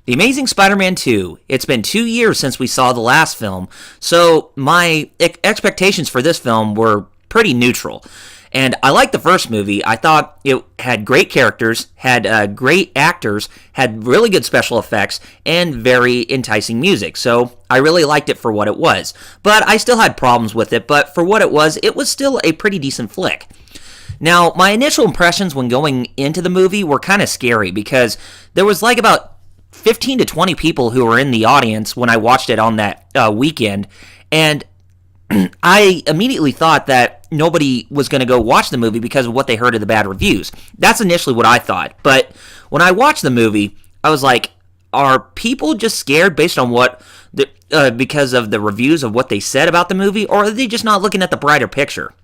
The Amazing Spider-Man 2. It's been 2 years since we saw the last film, so my expectations for this film were pretty neutral. And I liked the first movie. I thought it had great characters, had great actors, had really good special effects, and very enticing music. So I really liked it for what it was. But I still had problems with it, but for what it was still a pretty decent flick. Now, my initial impressions when going into the movie were kind of scary because there was like about 15 to 20 people who were in the audience when I watched it on that weekend, and I immediately thought that nobody was going to go watch the movie because of what they heard of the bad reviews. That's initially what I thought, but when I watched the movie, I was like, are people just scared based on what because of the reviews of what they said about the movie, or are they just not looking at the brighter picture?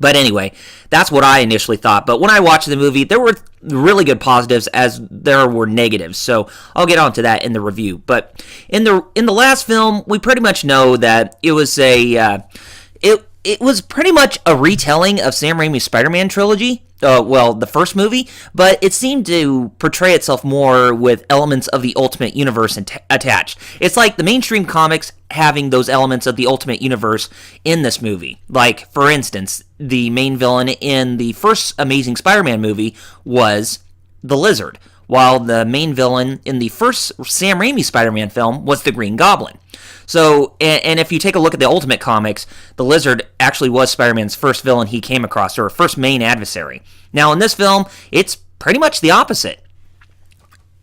But anyway, that's what I initially thought. But when I watched the movie, there were really good positives as there were negatives. So I'll get onto that in the review. But in the last film, we pretty much know that it was it was pretty much a retelling of Sam Raimi's Spider-Man trilogy. The first movie, but it seemed to portray itself more with elements of the Ultimate Universe attached. It's like the mainstream comics having those elements of the Ultimate Universe in this movie. Like, for instance, the main villain in the first Amazing Spider-Man movie was the Lizard, while the main villain in the first Sam Raimi Spider-Man film was the Green Goblin. So, and if you take a look at the Ultimate Comics, the Lizard actually was Spider-Man's first villain he came across, or first main adversary. Now, in this film, it's pretty much the opposite.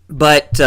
But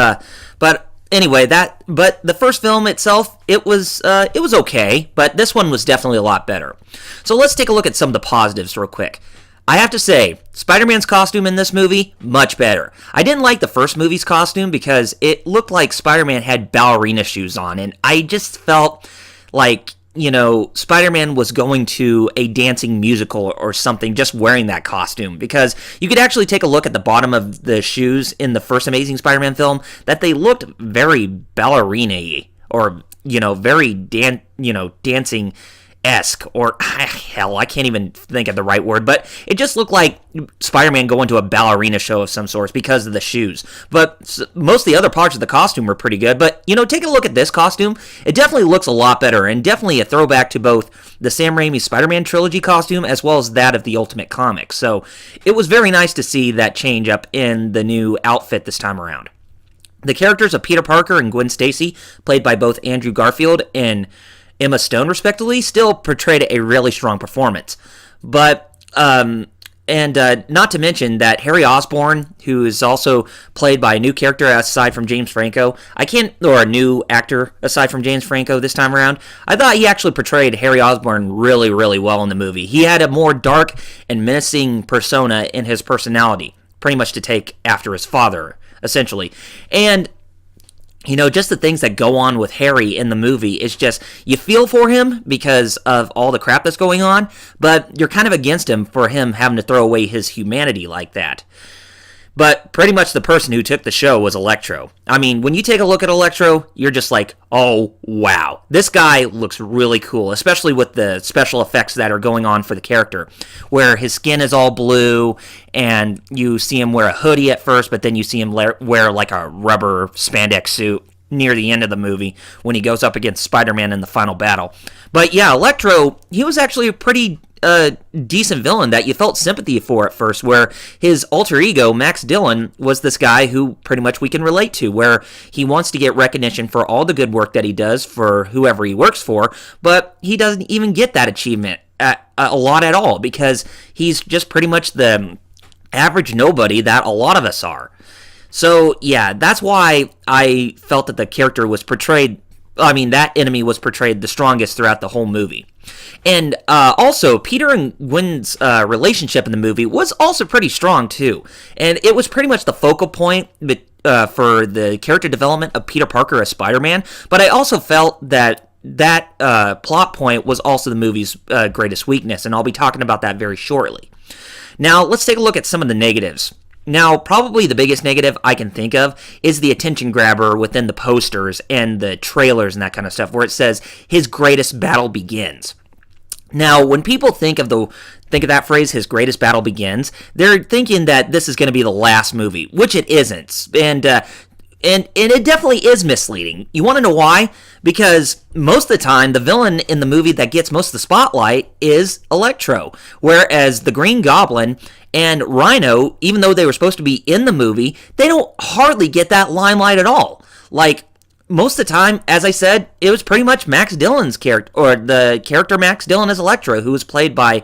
anyway, but the first film itself, it was okay, but this one was definitely a lot better. So let's take a look at some of the positives real quick. I have to say, Spider-Man's costume in this movie, much better. I didn't like the first movie's costume because it looked like Spider-Man had ballerina shoes on, and I just felt like, Spider-Man was going to a dancing musical or something just wearing that costume, because you could actually take a look at the bottom of the shoes in the first Amazing Spider-Man film, that they looked very ballerina-y, or, very dancing or hell, I can't even think of the right word, but it just looked like Spider-Man going to a ballerina show of some sort because of the shoes. But most of the other parts of the costume were pretty good. But, take a look at this costume. It definitely looks a lot better, and definitely a throwback to both the Sam Raimi Spider-Man trilogy costume as well as that of the Ultimate Comics. So it was very nice to see that change up in the new outfit this time around. The characters of Peter Parker and Gwen Stacy, played by both Andrew Garfield and Emma Stone, respectively, still portrayed a really strong performance. But, not to mention that Harry Osborn, who is also played by a new character aside from James Franco, or a new actor aside from James Franco this time around, I thought he actually portrayed Harry Osborn really, really well in the movie. He had a more dark and menacing persona in his personality, pretty much to take after his father, essentially. And just the things that go on with Harry in the movie is just, you feel for him because of all the crap that's going on, but you're kind of against him for him having to throw away his humanity like that. But pretty much the person who took the show was Electro. I mean, when you take a look at Electro, you're just like, oh, wow. This guy looks really cool, especially with the special effects that are going on for the character, where his skin is all blue, and you see him wear a hoodie at first, but then you see him wear like a rubber spandex suit near the end of the movie when he goes up against Spider-Man in the final battle. But yeah, Electro, he was actually a pretty decent villain that you felt sympathy for at first, where his alter ego, Max Dillon, was this guy who pretty much we can relate to, where he wants to get recognition for all the good work that he does for whoever he works for, but he doesn't even get that achievement a lot at all, because he's just pretty much the average nobody that a lot of us are. So yeah, that's why I felt that the character was portrayed, that enemy was portrayed the strongest throughout the whole movie. And also, Peter and Gwen's relationship in the movie was also pretty strong, too. And it was pretty much the focal point for the character development of Peter Parker as Spider-Man. But I also felt that plot point was also the movie's greatest weakness, and I'll be talking about that very shortly. Now, let's take a look at some of the negatives. Now, probably the biggest negative I can think of is the attention grabber within the posters and the trailers and that kind of stuff, where it says, his greatest battle begins. Now, when people think of that phrase, his greatest battle begins, they're thinking that this is going to be the last movie, which it isn't. And And it definitely is misleading. You want to know why? Because most of the time, the villain in the movie that gets most of the spotlight is Electro. Whereas the Green Goblin and Rhino, even though they were supposed to be in the movie, they don't hardly get that limelight at all. Like, most of the time, as I said, it was pretty much Max Dillon's character, or the character Max Dillon as Electro, who was played by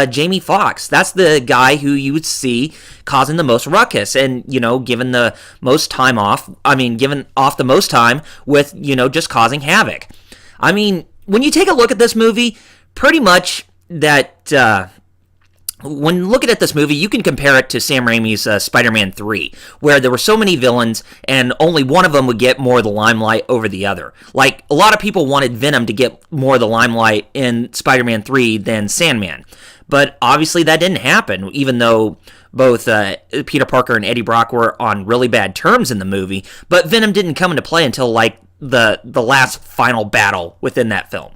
Jamie Foxx. That's the guy who you would see causing the most ruckus and, given the most time off. Given off the most time with, just causing havoc. When you take a look at this movie, pretty much that... when looking at this movie, you can compare it to Sam Raimi's Spider-Man 3, where there were so many villains, and only one of them would get more of the limelight over the other. Like, a lot of people wanted Venom to get more of the limelight in Spider-Man 3 than Sandman. But obviously that didn't happen, even though both Peter Parker and Eddie Brock were on really bad terms in the movie. But Venom didn't come into play until, the last final battle within that film.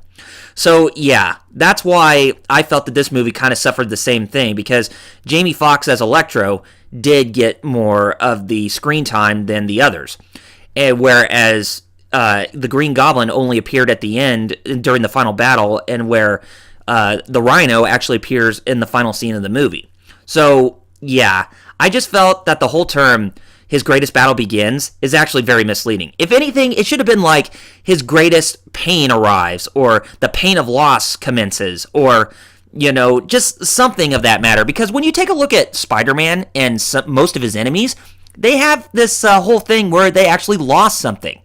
So, yeah, that's why I felt that this movie kind of suffered the same thing, because Jamie Foxx as Electro did get more of the screen time than the others. Whereas the Green Goblin only appeared at the end during the final battle, and where the Rhino actually appears in the final scene of the movie. So, yeah, I just felt that the whole term... His greatest battle begins is actually very misleading. If anything, it should have been like his greatest pain arrives, or the pain of loss commences, or, just something of that matter. Because when you take a look at Spider-Man and most of his enemies, they have this whole thing where they actually lost something,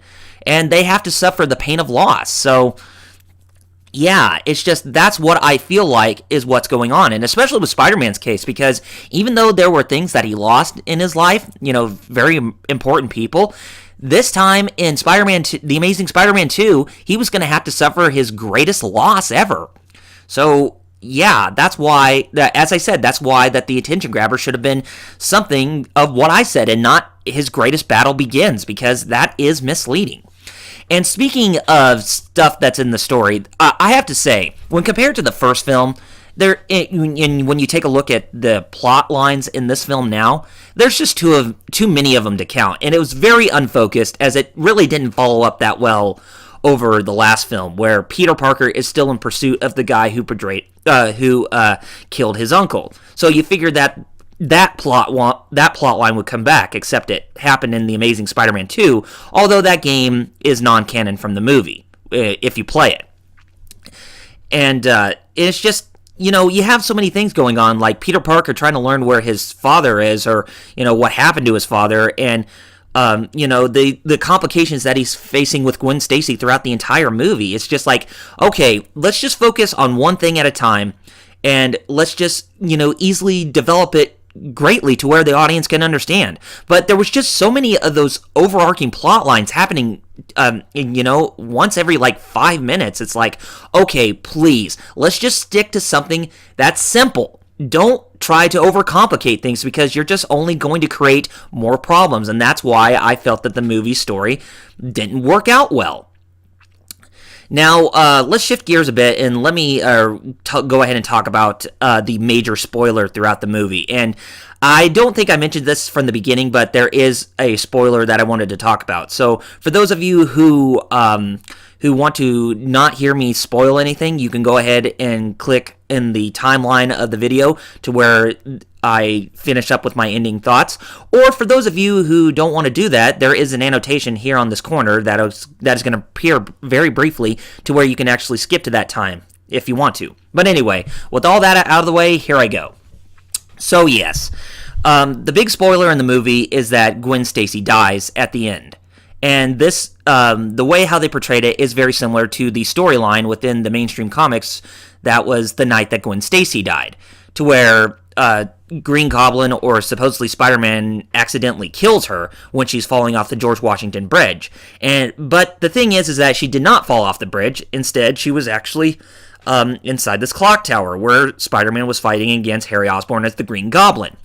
and they have to suffer the pain of loss. So... yeah, it's just that's what I feel like is what's going on, and especially with Spider-Man's case, because even though there were things that he lost in his life, very important people, this time in Spider-Man 2, The Amazing Spider-Man 2, he was going to have to suffer his greatest loss ever. So, yeah, that's why, as I said, that's why that the attention grabber should have been something of what I said, and not his greatest battle begins, because that is misleading. And speaking of stuff that's in the story, I have to say, when compared to the first film, when you take a look at the plot lines in this film now, there's just too many of them to count, and it was very unfocused, as it really didn't follow up that well over the last film, where Peter Parker is still in pursuit of the guy who killed his uncle. So you figure that plot line would come back, except it happened in The Amazing Spider-Man 2, although that game is non-canon from the movie, if you play it. And it's just, you have so many things going on, like Peter Parker trying to learn where his father is, or, what happened to his father, and, the complications that he's facing with Gwen Stacy throughout the entire movie. It's just like, okay, let's just focus on one thing at a time, and let's just, easily develop it greatly to where the audience can understand. But there was just so many of those overarching plot lines happening, once every 5 minutes. It's like, okay, please, let's just stick to something that's simple. Don't try to overcomplicate things, because you're just only going to create more problems. And that's why I felt that the movie story didn't work out well. Now, let's shift gears a bit, and let me go ahead and talk about the major spoiler throughout the movie. And I don't think I mentioned this from the beginning, but there is a spoiler that I wanted to talk about. So, for those of you who want to not hear me spoil anything, you can go ahead and click in the timeline of the video to where I finish up with my ending thoughts. Or for those of you who don't want to do that, there is an annotation here on this corner that is going to appear very briefly to where you can actually skip to that time if you want to. But anyway, with all that out of the way, here I go. So yes, the big spoiler in the movie is that Gwen Stacy dies at the end. And this, the way how they portrayed it is very similar to the storyline within the mainstream comics that was the night that Gwen Stacy died, to where Green Goblin, or supposedly Spider-Man, accidentally kills her when she's falling off the George Washington Bridge. But the thing is that she did not fall off the bridge. Instead, she was actually inside this clock tower where Spider-Man was fighting against Harry Osborn as the Green Goblin.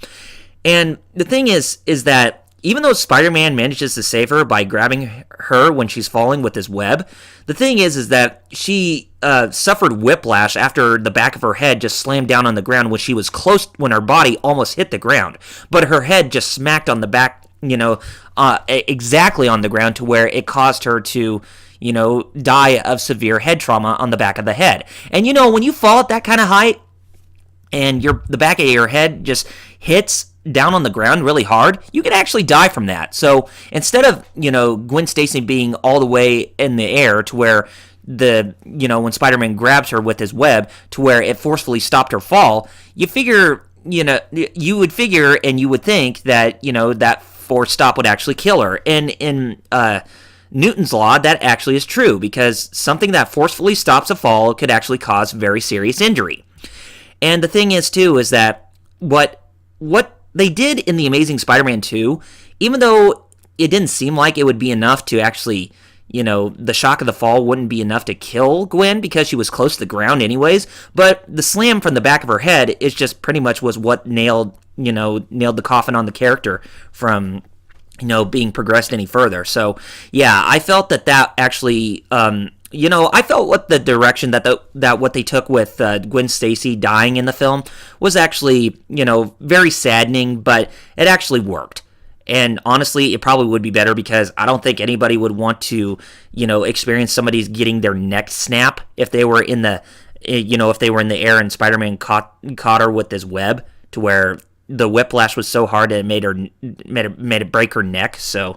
And the thing is that even though Spider-Man manages to save her by grabbing her when she's falling with his web, the thing is that she suffered whiplash after the back of her head just slammed down on the ground when she was close, when her body almost hit the ground. But her head just smacked on the back exactly on the ground to where it caused her to, die of severe head trauma on the back of the head. And when you fall at that kind of height and the back of your head just hits down on the ground really hard, you could actually die from that. So instead of, Gwen Stacy being all the way in the air to where when Spider-Man grabs her with his web to where it forcefully stopped her fall, you would figure and you would think that, that force stop would actually kill her. And in Newton's law, that actually is true, because something that forcefully stops a fall could actually cause very serious injury. And the thing is, too, is that what they did in The Amazing Spider-Man 2, even though it didn't seem like it would be enough to actually, the shock of the fall wouldn't be enough to kill Gwen because she was close to the ground anyways, but the slam from the back of her head is just pretty much was what nailed the coffin on the character from, being progressed any further. So, yeah, I felt that actually, I felt what the direction that what they took with Gwen Stacy dying in the film was actually, very saddening, but it actually worked. And honestly, it probably would be better, because I don't think anybody would want to, experience somebody's getting their neck snap if they were in the, if they were in the air and Spider-Man caught her with his web, to where the whiplash was so hard that it made it break her neck. So,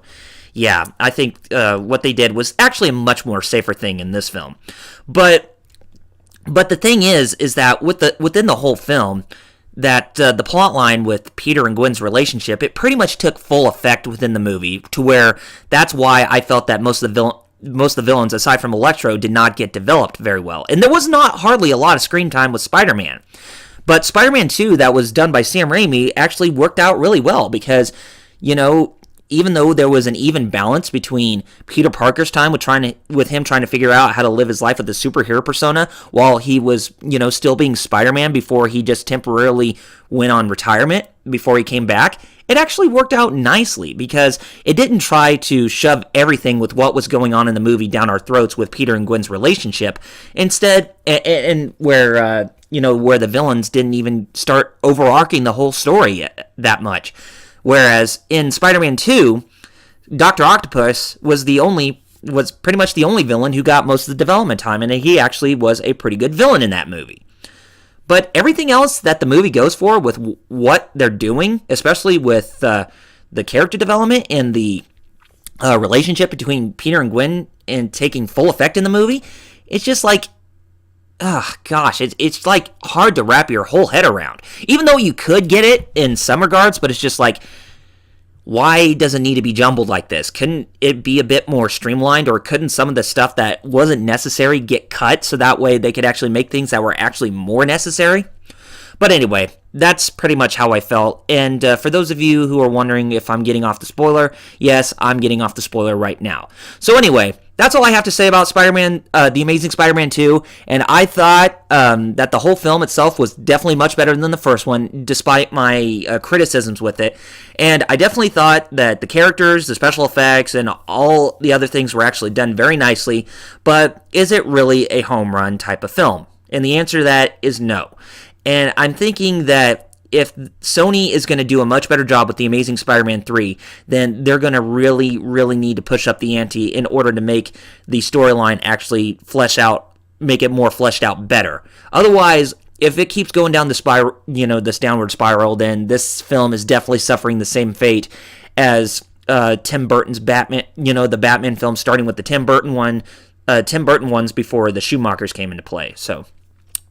yeah, I think what they did was actually a much more safer thing in this film. But the thing is that within the whole film, that the plot line with Peter and Gwen's relationship, it pretty much took full effect within the movie, to where that's why I felt that most of the villains, aside from Electro, did not get developed very well. And there was not hardly a lot of screen time with Spider-Man. But Spider-Man 2, that was done by Sam Raimi, actually worked out really well, because, even though there was an even balance between Peter Parker's time with him trying to figure out how to live his life with the superhero persona, while he was, still being Spider-Man before he just temporarily went on retirement before he came back, it actually worked out nicely, because it didn't try to shove everything with what was going on in the movie down our throats with Peter and Gwen's relationship. Instead, and where the villains didn't even start overarching the whole story that much. Whereas in Spider-Man 2, Dr. Octopus was pretty much the only villain who got most of the development time, and he actually was a pretty good villain in that movie. But everything else that the movie goes for with what they're doing, especially with the character development and the relationship between Peter and Gwen and taking full effect in the movie, it's just like, oh gosh, it's like hard to wrap your whole head around. Even though you could get it in some regards, but it's just like, why does it need to be jumbled like this? Couldn't it be a bit more streamlined, or couldn't some of the stuff that wasn't necessary get cut so that way they could actually make things that were actually more necessary? But anyway, that's pretty much how I felt. And for those of you who are wondering if I'm getting off the spoiler, yes, I'm getting off the spoiler right now. So anyway, that's all I have to say about Spider-Man, The Amazing Spider-Man 2. And I thought that the whole film itself was definitely much better than the first one, despite my criticisms with it. And I definitely thought that the characters, the special effects, and all the other things were actually done very nicely. But is it really a home run type of film? And the answer to that is no. And I'm thinking that if Sony is going to do a much better job with The Amazing Spider-Man 3, then they're going to really, really need to push up the ante in order to make the storyline actually make it more fleshed out better. Otherwise, if it keeps going down the spiral, this downward spiral, then this film is definitely suffering the same fate as Tim Burton's Batman, the Batman film, starting with the Tim Burton ones before the Schumachers came into play. So,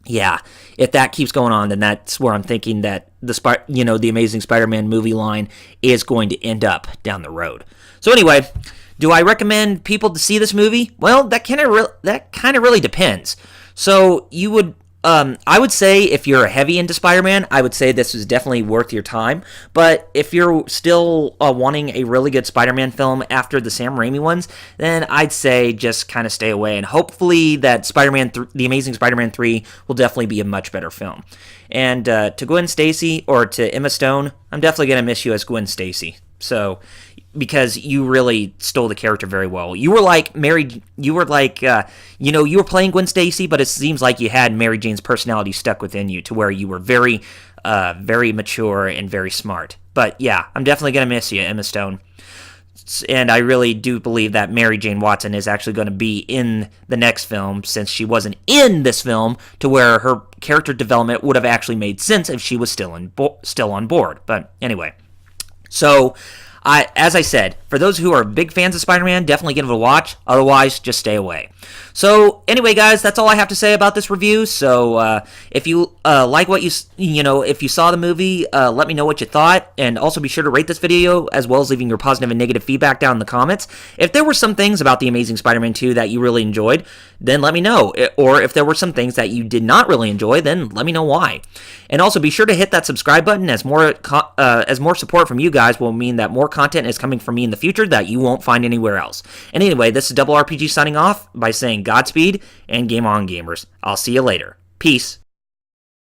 yeah, if that keeps going on, then that's where I'm thinking that the Amazing Spider-Man movie line is going to end up down the road. So anyway, do I recommend people to see this movie? Well, that kind of really depends. So I would say if you're heavy into Spider-Man, I would say this is definitely worth your time. But if you're still wanting a really good Spider-Man film after the Sam Raimi ones, then I'd say just kind of stay away. And hopefully that The Amazing Spider-Man 3 will definitely be a much better film. And to Gwen Stacy, or to Emma Stone, I'm definitely going to miss you as Gwen Stacy. So, because you really stole the character very well. You were like you were playing Gwen Stacy, but it seems like you had Mary Jane's personality stuck within you, to where you were very, very mature and very smart. But yeah, I'm definitely going to miss you, Emma Stone. And I really do believe that Mary Jane Watson is actually going to be in the next film, since she wasn't in this film, to where her character development would have actually made sense if she was still on board. But anyway, so as I said, for those who are big fans of Spider-Man, definitely give it a watch. Otherwise, just stay away. So anyway, guys, that's all I have to say about this review. So if you like what if you saw the movie, let me know what you thought, and also be sure to rate this video as well as leaving your positive and negative feedback down in the comments. If there were some things about The Amazing Spider-Man 2 that you really enjoyed, then let me know. Or if there were some things that you did not really enjoy, then let me know why. And also be sure to hit that subscribe button, as more support from you guys will mean that more content is coming from me in the future that you won't find anywhere else. And anyway, this is Double RPG signing off by saying Godspeed and game on, gamers. I'll see you later. Peace.